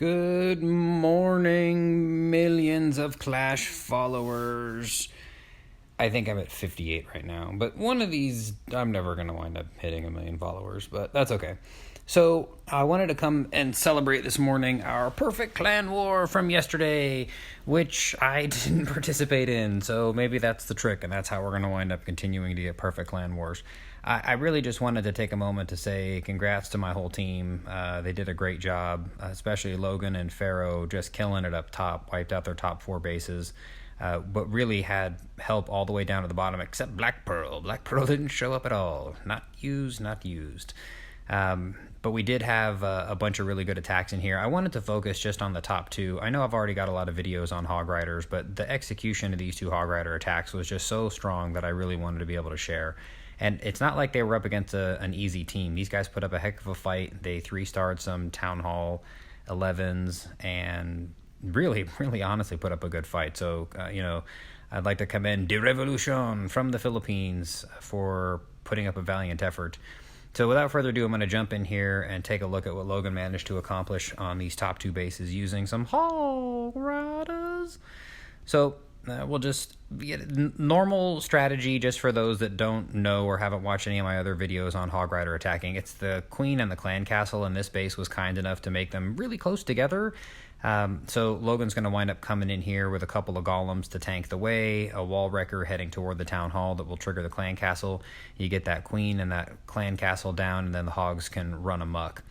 Good morning, millions of Clash followers. I think I'm at 58 right now, but one of these, I'm never going to wind up hitting 1 million followers, but that's okay. So I wanted to come and celebrate this morning our perfect clan war from yesterday, which I didn't participate in, so maybe that's the trick, and that's how we're going to wind up continuing to get perfect clan wars. I really just wanted to take a moment to say congrats to my whole team. They did a great job, especially Logan and Pharaoh just killing it up top, wiped out their top 4 bases. But really had help all the way down to the bottom, except Black Pearl. Black Pearl didn't show up at all. Not used. But we did have a bunch of really good attacks in here. I wanted to focus just on the top 2. I know I've already got a lot of videos on Hog Riders, but the execution of these 2 Hog Rider attacks was just so strong that I really wanted to be able to share. And it's not like they were up against an easy team. These guys put up a heck of a fight. They 3-starred some Town Hall 11s and really honestly put up a good fight. So, I'd like to commend De Revolution from the Philippines for putting up a valiant effort. So without further ado, I'm going to jump in here and take a look at what Logan managed to accomplish on these top 2 bases using some Hog Riders. So we'll just get normal strategy just for those that don't know or haven't watched any of my other videos on Hog Rider attacking. It's the Queen and the Clan Castle, and this base was kind enough to make them really close together. So Logan's going to wind up coming in here with a couple of golems to tank the way, a wall wrecker heading toward the town hall that will trigger the clan castle. You get that queen and that clan castle down, and then the hogs can run amok.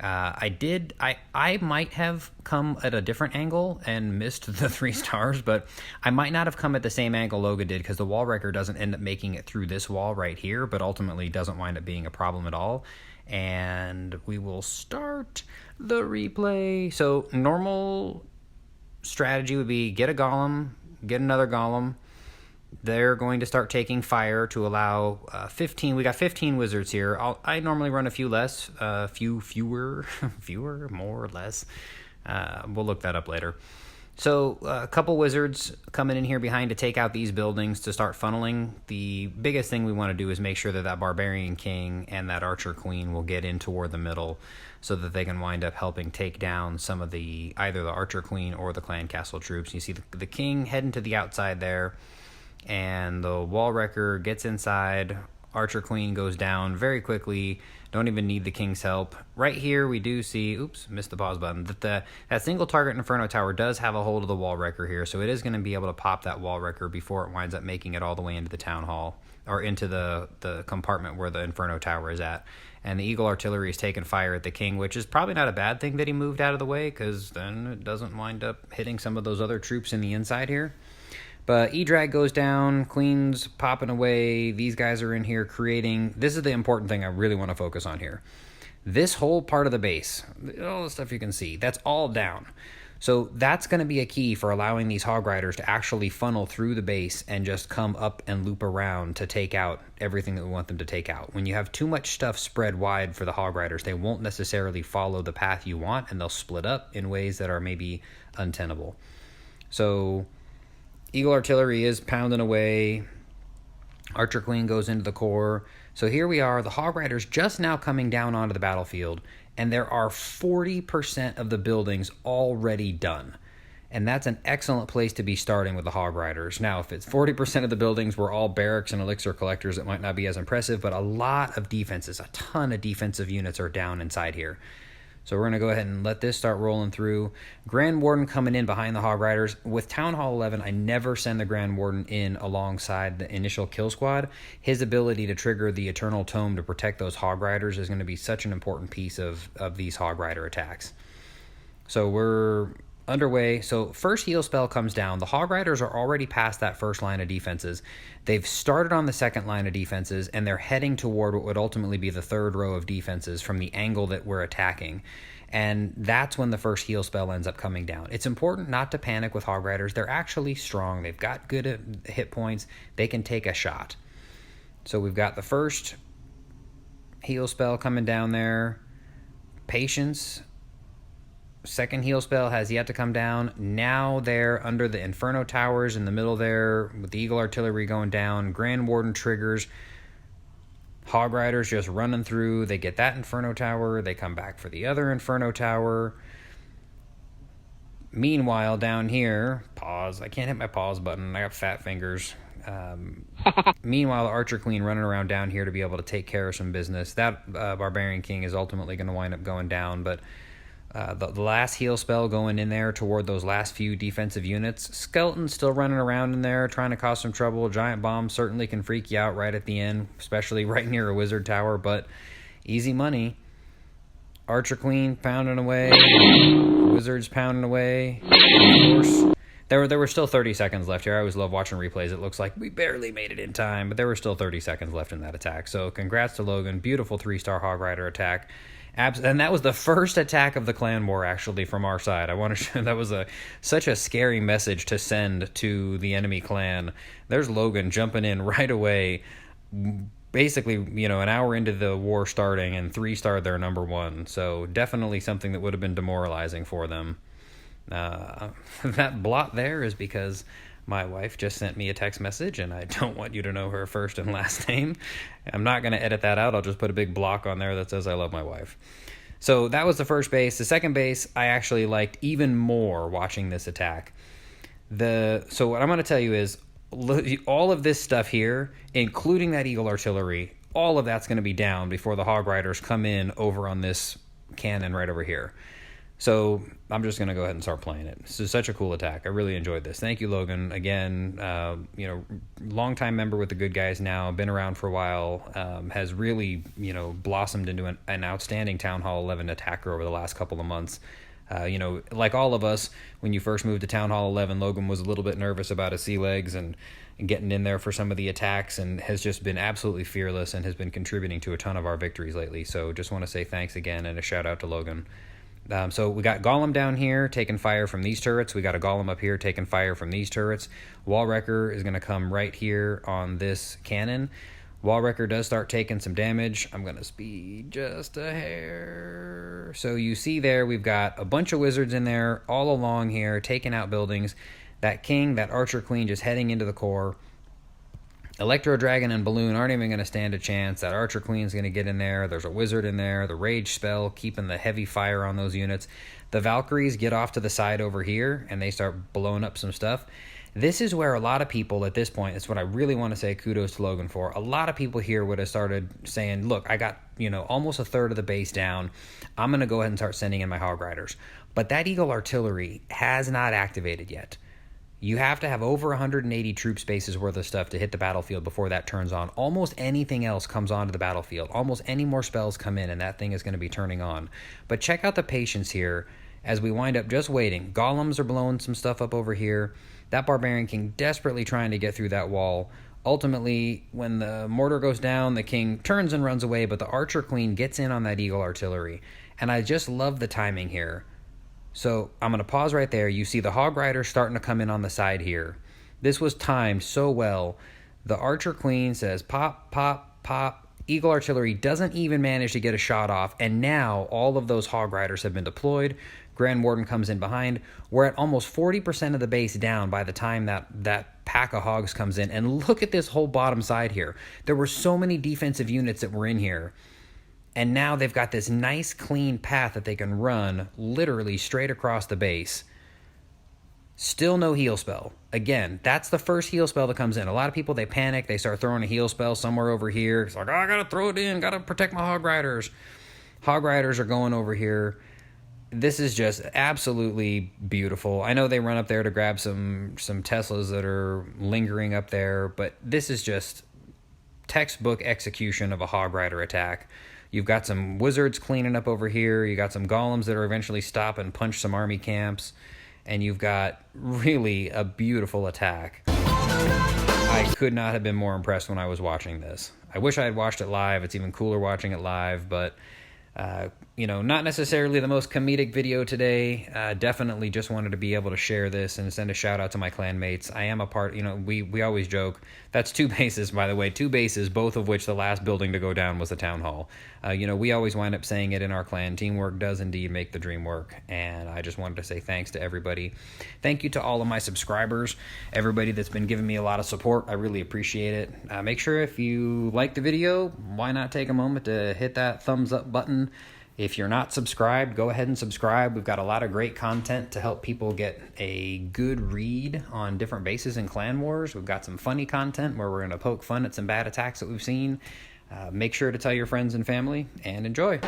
I might have come at a different angle and missed the 3 stars, but I might not have come at the same angle Logan did, because the wall wrecker doesn't end up making it through this wall right here, but ultimately doesn't wind up being a problem at all. And we will start the replay. So normal strategy would be get a golem, get another golem. They're going to start taking fire to allow 15. We got 15 wizards here. I normally run a few less, fewer, more or less. We'll look that up later. So a couple wizards coming in here behind to take out these buildings to start funneling. The biggest thing we want to do is make sure that Barbarian King and that Archer Queen will get in toward the middle so that they can wind up helping take down some of either the Archer Queen or the Clan Castle troops. You see the King heading to the outside there, and the Wall Wrecker gets inside. Archer Queen goes down very quickly. Don't even need the King's help. Right here we do see, missed the pause button, that single target Inferno Tower does have a hold of the Wall Wrecker here, so it is going to be able to pop that Wall Wrecker before it winds up making it all the way into the Town Hall, or into the compartment where the Inferno Tower is at. And the Eagle Artillery is taking fire at the King, which is probably not a bad thing that he moved out of the way, because then it doesn't wind up hitting some of those other troops in the inside here. But E-Drag goes down, Queen's popping away, these guys are in here creating. This is the important thing I really want to focus on here. This whole part of the base, all the stuff you can see, that's all down. So that's going to be a key for allowing these Hog Riders to actually funnel through the base and just come up and loop around to take out everything that we want them to take out. When you have too much stuff spread wide for the Hog Riders, they won't necessarily follow the path you want, and they'll split up in ways that are maybe untenable. So Eagle Artillery is pounding away. Archer Queen goes into the core. So here we are, the Hog Riders just now coming down onto the battlefield, and there are 40% of the buildings already done. And that's an excellent place to be starting with the Hog Riders. Now, if it's 40% of the buildings were all barracks and elixir collectors, it might not be as impressive, but a lot of defenses, a ton of defensive units are down inside here. So we're going to go ahead and let this start rolling through. Grand Warden coming in behind the Hog Riders. With Town Hall 11, I never send the Grand Warden in alongside the initial kill squad. His ability to trigger the Eternal Tome to protect those Hog Riders is going to be such an important piece of these Hog Rider attacks. So we're underway. So first heal spell comes down. The Hog Riders are already past that first line of defenses. They've started on the second line of defenses, and they're heading toward what would ultimately be the third row of defenses from the angle that we're attacking. And that's when the first heal spell ends up coming down. It's important not to panic with Hog Riders. They're actually strong. They've got good hit points. They can take a shot. So we've got the first heal spell coming down there. Patience. Second heal spell has yet to come down. Now they're under the Inferno Towers in the middle there with the Eagle Artillery going down. Grand Warden triggers. Hog Riders just running through. They get that Inferno Tower. They come back for the other Inferno Tower. Meanwhile, down here, pause. I can't hit my pause button. I got fat fingers. Meanwhile, the Archer Queen running around down here to be able to take care of some business. That Barbarian King is ultimately going to wind up going down, but the last heal spell going in there toward those last few defensive units. Skeleton's still running around in there trying to cause some trouble. Giant Bomb certainly can freak you out right at the end, especially right near a wizard tower, but easy money. Archer Queen pounding away. Wizards pounding away. Of course, there were still 30 seconds left here. I always love watching replays. It looks like we barely made it in time, but there were still 30 seconds left in that attack. So congrats to Logan. Beautiful 3-star Hog Rider attack. And that was the first attack of the clan war, actually, from our side. I want to show that was such a scary message to send to the enemy clan. There's Logan jumping in right away, basically, an hour into the war starting, and 3-starred their number 1. So definitely something that would have been demoralizing for them. That blot there is because my wife just sent me a text message, and I don't want you to know her first and last name. I'm not going to edit that out. I'll just put a big block on there that says I love my wife. So that was the first base. The second base, I actually liked even more watching this attack. So what I'm going to tell you is all of this stuff here, including that Eagle Artillery, all of that's going to be down before the Hog Riders come in over on this cannon right over here. So I'm just going to go ahead and start playing it. This is such a cool attack. I really enjoyed this. Thank you, Logan. Again, longtime member with the good guys now, been around for a while, has really, blossomed into an outstanding Town Hall 11 attacker over the last couple of months. Like all of us, when you first moved to Town Hall 11, Logan was a little bit nervous about his sea legs and getting in there for some of the attacks, and has just been absolutely fearless and has been contributing to a ton of our victories lately. So just want to say thanks again and a shout out to Logan. So we got Golem down here taking fire from these turrets. We got a Golem up here taking fire from these turrets. Wall Wrecker is going to come right here on this cannon. Wall Wrecker does start taking some damage. I'm going to speed just a hair. So you see there, we've got a bunch of wizards in there all along here taking out buildings. That King, that Archer Queen just heading into the core. Electro Dragon and Balloon aren't even going to stand a chance. That Archer Queen's going to get in there. There's a wizard in there. The Rage spell keeping the heavy fire on those units. The Valkyries get off to the side over here, and they start blowing up some stuff. This is where a lot of people at this point, it's what I really want to say kudos to Logan for. A lot of people here would have started saying, look, I got, almost a third of the base down. I'm going to go ahead and start sending in my Hog Riders. But that Eagle Artillery has not activated yet. You have to have over 180 troop spaces worth of stuff to hit the battlefield before that turns on. Almost anything else comes onto the battlefield. Almost any more spells come in, and that thing is going to be turning on. But check out the patience here as we wind up just waiting. Golems are blowing some stuff up over here. That Barbarian King desperately trying to get through that wall. Ultimately, when the mortar goes down, the King turns and runs away, but the Archer Queen gets in on that Eagle Artillery. And I just love the timing here. So I'm going to pause right there. You see the Hog Rider starting to come in on the side here. This was timed so well. The Archer Queen says pop, pop, pop. Eagle Artillery doesn't even manage to get a shot off. And now all of those Hog Riders have been deployed. Grand Warden comes in behind. We're at almost 40% of the base down by the time that pack of hogs comes in. And look at this whole bottom side here. There were so many defensive units that were in here. And now they've got this nice clean path that they can run literally straight across the base. Still no heal spell. Again, that's the first heal spell that comes in. A lot of people, they panic. They start throwing a heal spell somewhere over here. It's like, I got to throw it in. Got to protect my Hog Riders. Hog Riders are going over here. This is just absolutely beautiful. I know they run up there to grab some Teslas that are lingering up there, but this is just textbook execution of a Hog Rider attack. You've got some wizards cleaning up over here. You got some golems that are eventually stop and punch some army camps. And you've got really a beautiful attack. I could not have been more impressed when I was watching this. I wish I had watched it live. It's even cooler watching it live, but not necessarily the most comedic video today. Definitely just wanted to be able to share this and send a shout out to my clanmates. I am a part, we always joke. That's 2 bases, by the way, 2 bases, both of which the last building to go down was the town hall. We always wind up saying it in our clan. Teamwork does indeed make the dream work. And I just wanted to say thanks to everybody. Thank you to all of my subscribers, everybody that's been giving me a lot of support. I really appreciate it. Make sure if you like the video, why not take a moment to hit that thumbs up button. If you're not subscribed, go ahead and subscribe. We've got a lot of great content to help people get a good read on different bases in Clan Wars. We've got some funny content where we're going to poke fun at some bad attacks that we've seen. Make sure to tell your friends and family, and enjoy.